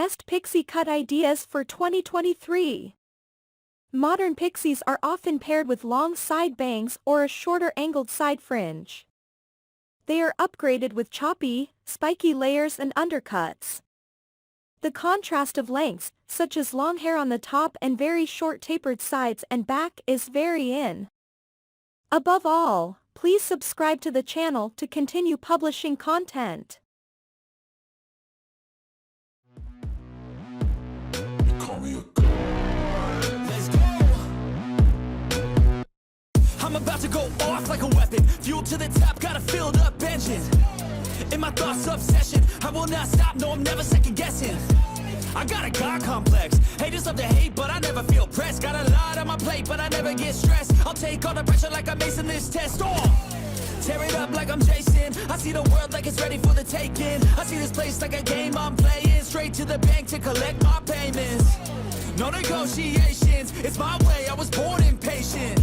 Best Pixie Cut Ideas for 2023. Modern pixies are often paired with long side bangs or a shorter angled side fringe. They are upgraded with choppy, spiky layers and undercuts. The contrast of lengths, such as long hair on the top and very short tapered sides and back, is very in. Above all, please subscribe to the channel to continue publishing content. I'm about to go off like a weapon. Fuel to the top, got a filled up engine. In my thoughts, obsession. I will not stop, no, I'm never second guessing. I got a God complex. Haters love to hate, but I never feel pressed. Got a lot on my plate, but I never get stressed. I'll take all the pressure like I'm acing this test. Tear it up like I'm Jason. I see the world like it's ready for the taking. I see this place like a game I'm playing. Straight to the bank to collect my payments. No negotiations, it's my way, I was born impatient.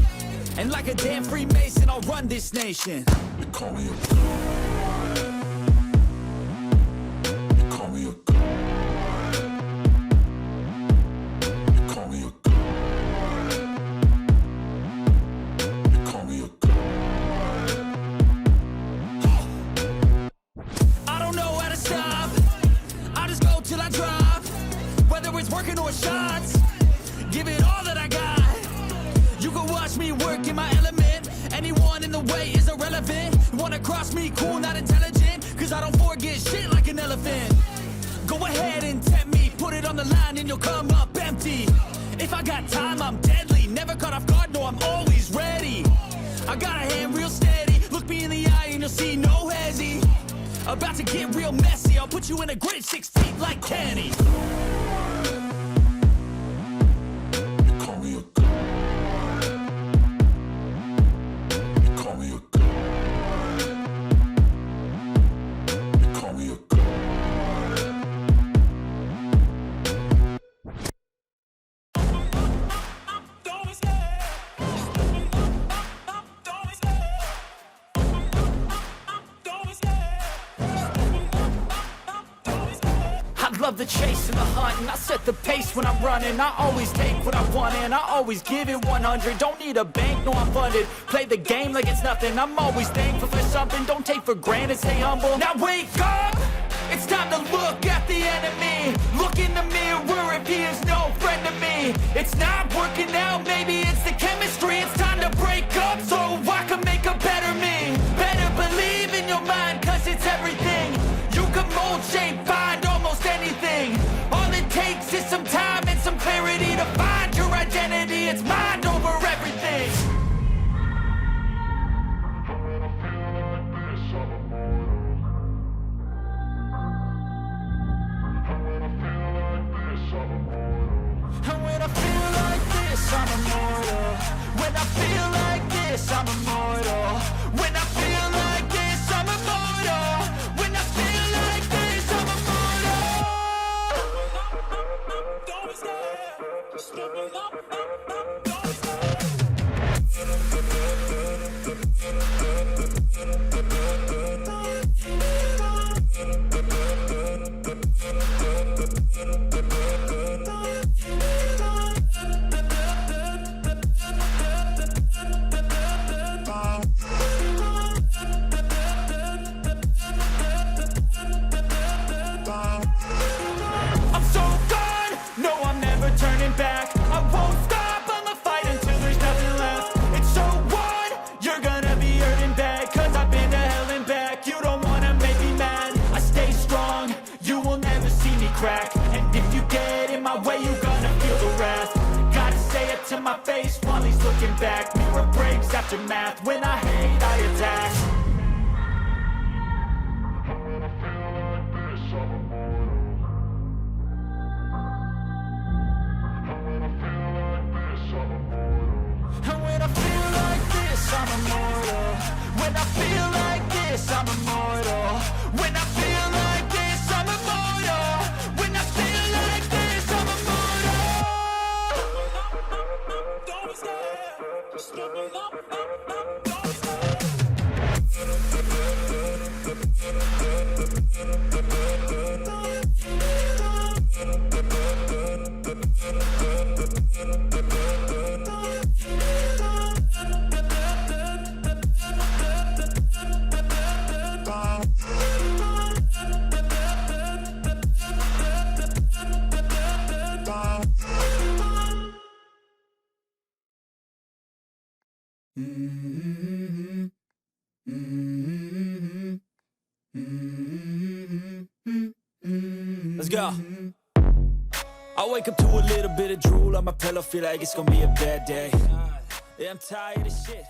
And like a damn Freemason, I'll run this nation. You call me a god. You call me a god. You call me a god. You call me a god. I don't know how to stop. I just go till I drop. Whether it's working or shots, give it all that I got. You can watch me work in my element. Anyone in the way is irrelevant. Wanna cross me, cool, not intelligent. Cause I don't forget shit like an elephant. Go ahead and tempt me. Put it on the line and you'll come up empty. If I got time, I'm deadly. Never caught off guard, no, I'm always ready. I got a hand real steady. Look me in the eye and you'll see no hezzy. About to get real messy. I'll put you in a grid 6 feet like Kenny. Love the chase and the hunt, and I set the pace when I'm running. I always take what I want and I always give it 100. Don't need a bank, no, I'm funded. Play the game like it's nothing. I'm always thankful for something. Don't take for granted, stay humble. Now wake up, it's time to look at the enemy. Look in the mirror if he is no friend to me. It's not working out, maybe it's the chemistry. It's time to break up so I can make a better me. Better believe in your mind, cause it's everything. You can mold, shape, find almost anything. All it takes is some time and some clarity to find your identity. It's mind over everything. And when I feel like this, I'm immortal. When I feel like this, I'm immortal. When I feel like this, I'm immortal. When I feel like this, I'm immortal. Don't stop. Just living up. Don't stop. Turning back, I won't stop, I'ma fight until there's nothing left. It's so on, you're gonna be hurting bad. Cause I've been to hell and back, you don't wanna make me mad. I stay strong, you will never see me crack. And if you get in my way, you're gonna feel the wrath. Gotta say it to my face while he's looking back. Mirror breaks after math, when I hate, I attack. I'm immortal. When I feel like this, I'm immortal. When I feel like this, I'm immortal. When I feel like this, I'm immortal. Don't stop. Just living up. Don't stop. go. I wake up to a little bit of drool on my pillow, feel like it's gonna be a bad day. Yeah, I'm tired of shit.